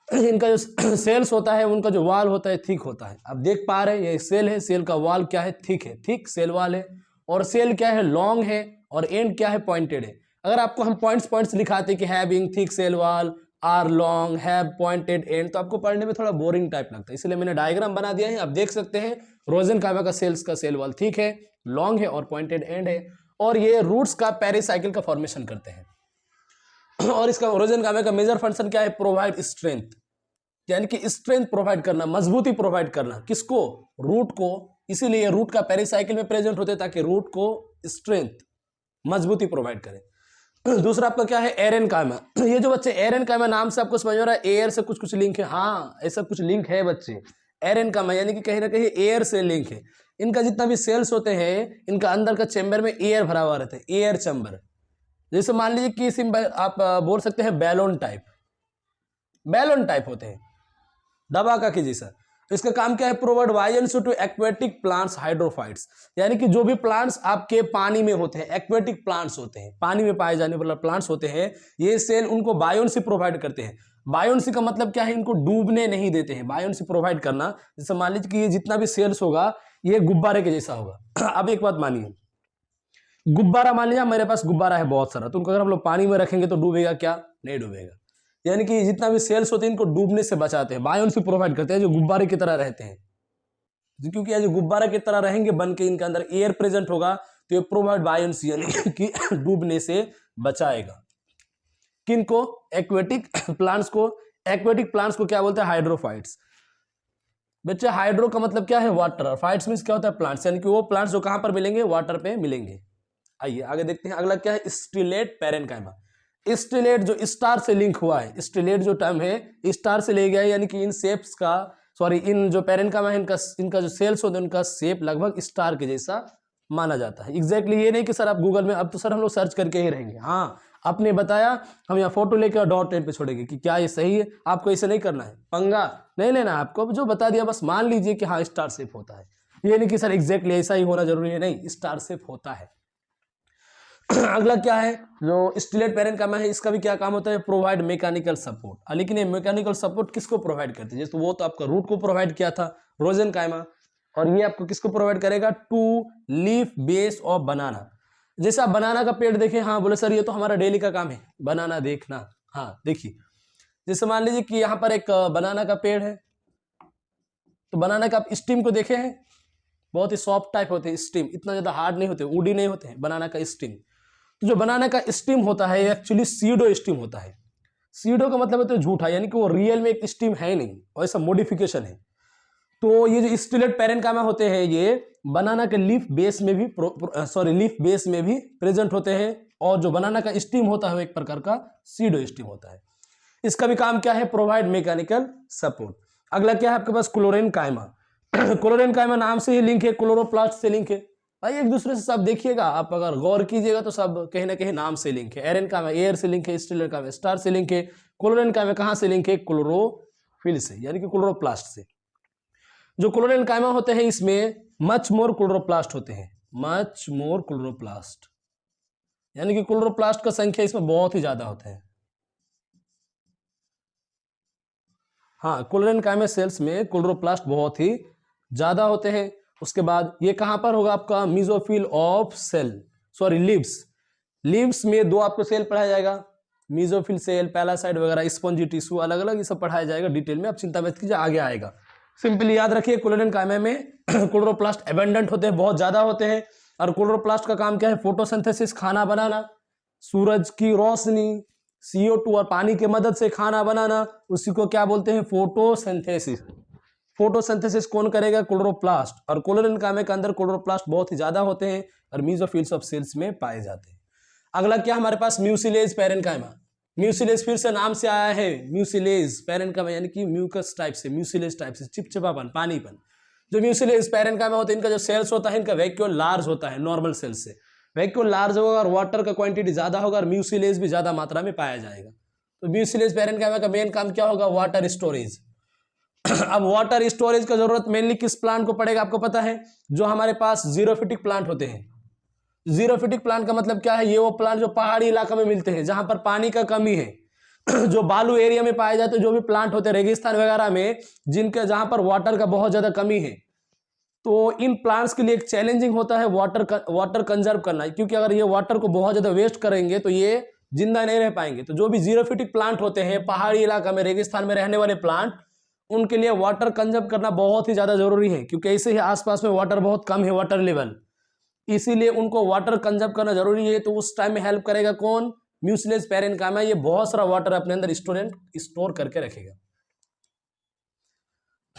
इनका जो सेल्स होता है उनका जो वाल होता है थिक होता है। आप देख पा रहे हैं ये सेल है, सेल का वाल क्या है, थिक है, थिक सेल वाल है। और सेल क्या है, लॉन्ग है, और एंड क्या है, पॉइंटेड है। अगर आपको हम पॉइंट्स लिखाते कि having thick cell wall, are long, have pointed end, तो आपको पढ़ने में थोड़ा बोरिंग टाइप लगता है, इसलिए मैंने डायग्राम बना दिया है। आप देख सकते हैं रोजेनकाइमा का सेल्स का सेल वाल थिक है, लॉन्ग है और पॉइंटेड एंड है, और ये रूट्स का पेरिसाइकिल का फॉर्मेशन करते हैं। और इसका रोजेनकाइमा का मेजर फंक्शन क्या है, प्रोवाइड स्ट्रेंथ, यानी कि स्ट्रेंथ प्रोवाइड करना, मजबूती प्रोवाइड करना, किसको, रूट को। इसीलिए रूट का पेरिसाइकिल में प्रेजेंट होते ताकि रूट को स्ट्रेंथ, मजबूती प्रोवाइड करे। दूसरा आपका क्या है, एरेनकाइमा। ये जो बच्चे एरेनकाइमा नाम से आपको समझ में आ रहा है एयर से कुछ लिंक है, हाँ ऐसा कुछ लिंक है बच्चे। एरेनकाइमा यानी कि कहीं ना कहीं एयर से लिंक है। इनका जितना भी सेल्स होते हैं, इनका अंदर का चेंबर में एयर भरा हुआ रहता है, एयर चेंबर। जैसे मान लीजिए कि सिंपल आप बोल सकते हैं बैलून टाइप, बैलून टाइप होते हैं, दबा का की जैसा। तो इसका काम क्या है, provide violence to aquatic plants hydrophytes, यानी कि जो भी प्लांट्स आपके पानी में होते हैं, एक्वेटिक प्लांट्स होते हैं, पानी में पाए जाने वाले प्लांट्स होते हैं, ये सेल उनको बायोन्सी प्रोवाइड करते हैं। बायोन्सी का मतलब क्या है, इनको डूबने नहीं देते हैं, बायोन्सी प्रोवाइड करना। जैसे मान लीजिए कि ये जितना भी सेल्स होगा ये गुब्बारे के जैसा होगा। अब एक बात मानिए, गुब्बारा मान लीजिए मेरे पास गुब्बारा है बहुत सारा, तो उनको अगर हम लोग पानी में रखेंगे तो डूबेगा क्या, नहीं डूबेगा। यानी कि जितना भी सेल्स होते हैं इनको डूबने से बचाते हैं, बायोन्सी प्रोवाइड करते हैं, जो गुब्बारे की तरह रहते हैं। क्योंकि ये जो गुब्बारे की तरह रहेंगे बन के, इनके अंदर एयर प्रेजेंट होगा, तो ये प्रोवाइड बायोन्सी यानी कि डूबने से बचाएगा। किनको, एक्वेटिक प्लांट्स को। एक्वेटिक प्लांट्स को क्या बोलते हैं, हाइड्रोफाइट्स। बच्चे हाइड्रो का मतलब क्या है, वाटर, और फाइट्स मींस क्या होता है, प्लांट्स, यानी कि वो प्लांट्स जो कहां पर मिलेंगे, वाटर पे मिलेंगे। आइए आगे देखते हैं, अगला क्या है, स्टिलेट पेरेनकाइमा। स्टिलेट जो स्टार से लिंक हुआ है, स्टिलेट जो टर्म है स्टार से ले गया है, यानी कि इन शेप्स का, सॉरी इन जो पेरेनकाइमा है इनका जो सेल्स होते हैं उनका शेप लगभग स्टार के जैसा माना जाता है। एग्जैक्टली ये नहीं कि सर आप गूगल में, अब तो सर हम लोग सर्च करके ही रहेंगे, हाँ आपने बताया हम यहाँ फोटो लेके और डॉट नेट पे छोड़ेंगे कि क्या ये सही है। आपको ऐसे नहीं करना है, पंगा नहीं लेना है, आपको जो बता दिया बस मान लीजिए कि हाँ स्टार शेप होता है। ये नहीं कि सर एग्जैक्टली ऐसा ही होना जरूरी है, नहीं स्टार शेप होता है। अगला क्या है, जो स्टिलेट पेरेनकाइमा है, इसका भी क्या काम होता है, प्रोवाइड मैकेनिकल सपोर्ट। लेकिन ये मैकेनिकल सपोर्ट किसको प्रोवाइड करते हैं, जैसे वो तो आपका रूट को प्रोवाइड किया था रोजेनकाइमा, और ये आपको किसको प्रोवाइड करेगा, to leaf base of banana. जैसे आप बनाना का पेड़ देखें, हाँ बोले सर ये तो हमारा डेली का काम है बनाना देखना। हाँ देखिए, जैसे मान लीजिए कि यहाँ पर एक बनाना का पेड़ है, तो बनाना का आप स्टीम को देखे हैं, बहुत ही सॉफ्ट टाइप होते हैं स्टीम, इतना ज्यादा हार्ड नहीं होते, वुडी नहीं होते हैं बनाना का स्टीम। तो जो बनाना का स्टीम होता है एक्चुअली सीडो स्टीम होता है। सीडो का मतलब है तो झूठा, यानी कि वो रियल में एक स्टीम है नहीं, और ऐसा मॉडिफिकेशन है। तो ये जो स्टिलेट पेरेनकाइमा होते हैं ये बनाना के लीफ बेस में भी लीफ बेस में भी प्रेजेंट होते हैं, और जो बनाना का स्टीम होता है वो एक प्रकार का सीडो स्टीम होता है। इसका भी काम क्या है, प्रोवाइड मैकेनिकल सपोर्ट। अगला क्या है आपके पास, क्लोरेनकाइमा। क्लोरेनकाइमा नाम से ही लिंक है, क्लोरोप्लास्ट से लिंक है। भाई एक दूसरे से सब देखिएगा, आप अगर गौर कीजिएगा तो सब कहीं ना कहीं नाम से लिंक है। एरेनकाइमा एयर से लिंक है, स्टिलेटकाइमा स्टार से लिंक है, क्लोरेनकाइमा कहां से लिंक है, क्लोरोफिल से, यानी कि क्लोरोप्लास्ट से। जो क्लोरेनकाइमा होते हैं इसमें मच मोर क्लोरोप्लास्ट होते हैं, मच मोर क्लोरोप्लास्ट, यानी कि क्लोरोप्लास्ट का संख्या इसमें बहुत ही ज्यादा होता है। हाँ क्लोरेनकाइमा सेल्स में क्लोरोप्लास्ट बहुत ही ज्यादा होते हैं। उसके बाद ये कहां पर होगा आपका, mesophyll of cell, sorry leaves. Leaves में दो आपको सेल पढ़ाया जाएगा, मीजोफिल सेल, पैलासाइड वगैरह, स्पॉन्जी टिश्यू, अलग अलग ये सब पढ़ाया जाएगा डिटेल में, आप चिंता मत कीजिए आगे आएगा। सिंपली याद रखिए क्लोरेनकाइमा में क्लोरोप्लास्ट एबंडेंट होते हैं, बहुत ज्यादा होते हैं। और क्लोरोप्लास्ट का काम क्या है, फोटोसिंथेसिस, खाना बनाना, सूरज की रोशनी, CO2 और पानी की मदद से खाना बनाना, उसी को क्या बोलते हैं, फोटोसिंथेसिस। फोटोसिंथेसिस कौन करेगा, क्लोरोप्लास्ट। और क्लोरेनकाइमा के अंदर क्लोरोप्लास्ट बहुत ही ज्यादा होते हैं और मीजोफिल्स ऑफ सेल्स में पाए जाते हैं। अगला क्या हमारे पास, म्यूसिलेज पेरेनकाइमा। म्यूसिलेज फिर से नाम से आया है, म्यूसिलेज पेरेनकाइमा यानी कि म्यूकस टाइप से, म्यूसिलेज टाइप से चिपचिपापन, पानीपन। जो म्यूसिलेज पेरेनकाइमा होते हैं इनका जो सेल्स होता है इनका वैक्यूल लार्ज होता है नॉर्मल सेल्स से, वैक्यूल लार्ज होगा और वाटर का क्वांटिटी ज्यादा होगा और म्यूसिलेज भी ज्यादा मात्रा में पाया जाएगा। तो म्यूसिलेज पेरेनकाइमा का मेन काम क्या होगा, वाटर स्टोरेज। अब वाटर स्टोरेज का जरूरत मेनली किस प्लांट को पड़ेगा आपको पता है, जो हमारे पास जीरोफिटिक प्लांट होते हैं। जीरोफिटिक प्लांट का मतलब क्या है? ये वो प्लांट जो पहाड़ी इलाका में मिलते हैं, जहां पर पानी का कमी है, जो बालू एरिया में पाए जाते हैं, जो भी प्लांट होते हैं रेगिस्तान वगैरह में, जिनके जहां पर वाटर का बहुत ज्यादा कमी है, तो इन प्लांट्स के लिए एक चैलेंजिंग होता है वाटर कंजर्व करना, क्योंकि अगर ये वाटर को बहुत ज्यादा वेस्ट करेंगे तो ये जिंदा नहीं रह पाएंगे। तो जो भी जीरोफिटिक प्लांट होते हैं पहाड़ी इलाका में, रेगिस्तान में रहने वाले प्लांट, उनके लिए वाटर कंजर्व करना बहुत ही ज्यादा जरूरी है, क्योंकि ऐसे ही आसपास में वाटर बहुत कम है, वाटर लेवल, इसीलिए उनको वाटर कंजर्व करना जरूरी है। तो उस टाइम में हेल्प करेगा कौन? Mucilage parenchyma. ये बहुत सारा वाटर अपने अंदर स्टोर करके रखेगा।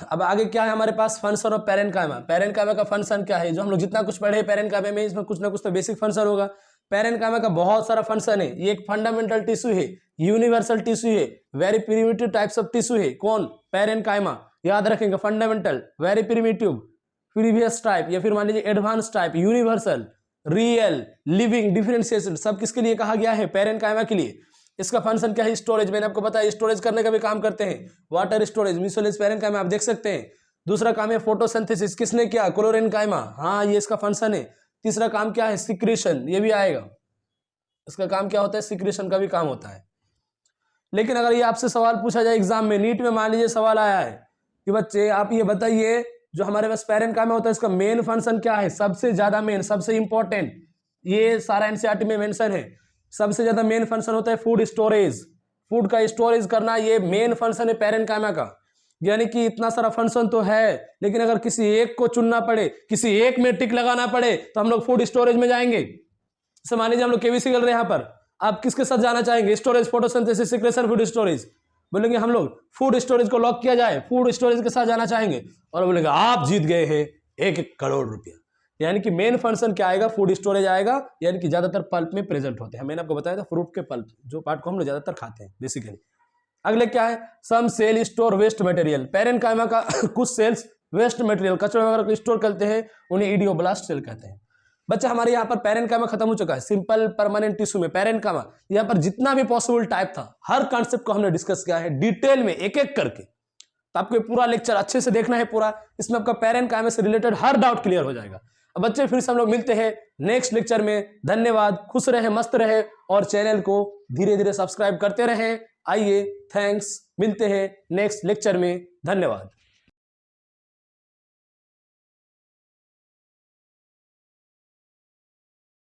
अब आगे क्या है हमारे पास? Function of parenchyma. पेरेन्काइमा का फंक्शन क्या है? जो हम लोग जितना कुछ पढ़े पेरेन्काइमा में, इसमें कुछ ना कुछ तो बेसिक फंक्शन होगा। पेरेन्काइमा का बहुत सारा फंक्शन है। ये एक फंडामेंटल टिश्यू है, यूनिवर्सल टिश्यू है, very primitive types of tissue है। कौन? पेरेन्काइमा। याद रखेंगे, fundamental, very primitive, previous type, या फिर मान लीजिए advance type, universal, real, living, differentiation, सब किसके लिए कहा गया है? पेरेन्काइमा के लिए। इसका फंक्शन क्या है? स्टोरेज। मैंने आपको बताया स्टोरेज करने का भी काम करते हैं, वाटर स्टोरेज, म्यूसिलेज पेरेन्काइमा, आप देख सकते हैं। दूसरा काम है फोटोसिंथेसिस, किसने किया? क्लोरेन्काइमा, हाँ ये इसका फंक्शन है। तीसरा काम क्या है? सिक्रीशन, ये भी आएगा, इसका काम क्या होता है? सिक्रीशन का भी काम होता है। लेकिन अगर ये आपसे सवाल पूछा जाए एग्जाम में, नीट में मान लीजिए सवाल आया है कि बच्चे आप ये बताइए, जो हमारे पास पेरेन्काइमा होता है इसका मेन फंक्शन क्या है? सबसे ज्यादा मेन, सबसे इंपॉर्टेंट, ये सारा एनसीईआरटी में मेंशन है, सबसे ज्यादा मेन फंक्शन होता है फूड स्टोरेज। फूड का स्टोरेज करना ये मेन फंक्शन है पेरेन्काइमा का। यानी कि इतना सारा फंक्शन तो है, लेकिन अगर किसी एक को चुनना पड़े, किसी एक में टिक लगाना पड़े, तो हम लोग फूड स्टोरेज में जाएंगे। जैसे मान लीजिए हम लोग केबीसी कर रहे हैं यहाँ पर, आप किसके साथ जाना चाहेंगे? Storage, photosynthesis, secretion, food storage. बोलेंगे हम लोग फूड स्टोरेज को लॉक किया जाए, फूड स्टोरेज के साथ जाना चाहेंगे, और बोलेंगे आप जीत गए हैं 1 करोड़ रुपया। यानी कि मेन फंक्शन क्या आएगा? फूड स्टोरेज आएगा, यानी कि ज्यादातर पल्प में प्रेजेंट होते हैं। मैंने आपको बताया था फ्रूट के पल्प, जो पार्ट को हम लोग ज्यादातर खाते हैं बेसिकली। अगले क्या है? Some cell store waste material. Parenchyma का कुछ सेल्स वेस्ट मटेरियल, कचरा वगैरह को स्टोर करते हैं, उन्हें इडियोब्लास्ट सेल कहते हैं। बच्चा हमारे यहाँ पर पेरेन्काइमा खत्म हो चुका है। सिंपल परमानेंट टिश्यू में पेरेन्काइमा, यहाँ पर जितना भी पॉसिबल टाइप था, हर कॉन्सेप्ट को हमने डिस्कस किया है डिटेल में, एक एक करके। तो आपको पूरा लेक्चर अच्छे से देखना है पूरा, इसमें आपका पेरेन्काइमा से रिलेटेड हर डाउट क्लियर हो जाएगा। अब बच्चे फिर से हम लोग मिलते हैं नेक्स्ट लेक्चर में। धन्यवाद, खुश रहे, मस्त रहे, और चैनल को धीरे धीरे सब्सक्राइब करते रहें। आइए, थैंक्स, मिलते हैं नेक्स्ट लेक्चर में। धन्यवाद।